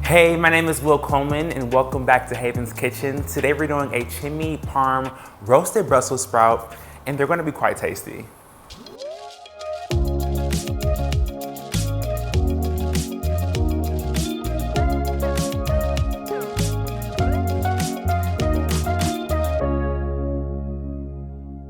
Hey, my name is Will Coleman and welcome back to Haven's Kitchen. Today we're doing a chimney parm roasted Brussels sprout and they're gonna be quite tasty.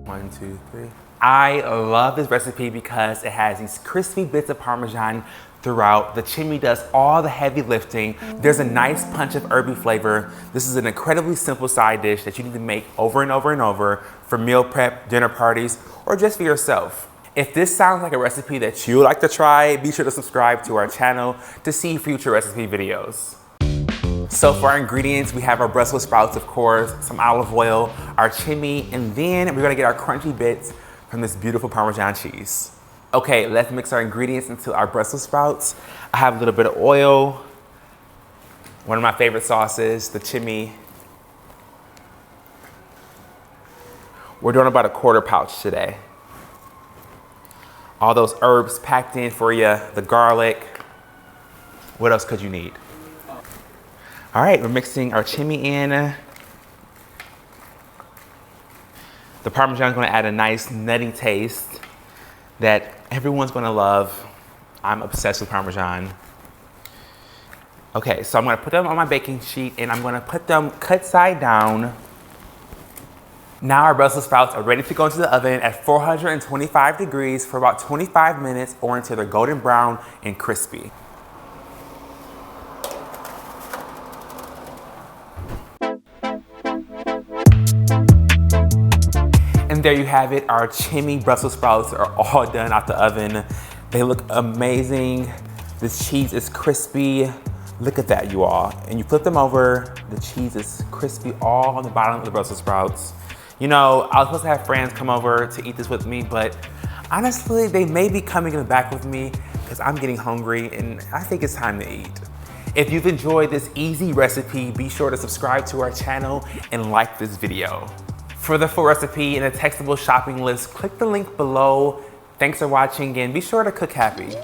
One, two, three. I love this recipe because it has these crispy bits of Parmesan throughout. The chimney does all the heavy lifting. There's a nice punch of herby flavor. This is an incredibly simple side dish that you need to make over and over and over for meal prep, dinner parties, or just for yourself. If this sounds like a recipe that you would like to try, be sure to subscribe to our channel to see future recipe videos. So for our ingredients, we have our Brussels sprouts, of course, some olive oil, our chimney, and then we're gonna get our crunchy bits from this beautiful Parmesan cheese. Okay, let's mix our ingredients into our Brussels sprouts. I have a little bit of oil, one of my favorite sauces, the chimney. We're doing about a quarter pouch today. All those herbs packed in for you, the garlic. What else could you need? All right, we're mixing our chimney in. The Parmesan is gonna add a nice nutty taste that everyone's gonna love. I'm obsessed with Parmesan. Okay, so I'm gonna put them on my baking sheet and I'm gonna put them cut side down. Now our Brussels sprouts are ready to go into the oven at 425 degrees for about 25 minutes or until they're golden brown and crispy. And there you have it, our chimney Brussels sprouts are all done out the oven. They look amazing. This cheese is crispy. Look at that, you all. And you flip them over, the cheese is crispy all on the bottom of the Brussels sprouts. You know, I was supposed to have friends come over to eat this with me, but honestly, they may be coming in the back with me because I'm getting hungry and I think it's time to eat. If you've enjoyed this easy recipe, be sure to subscribe to our channel and like this video. For the full recipe and a textable shopping list, click the link below. Thanks for watching and be sure to cook happy.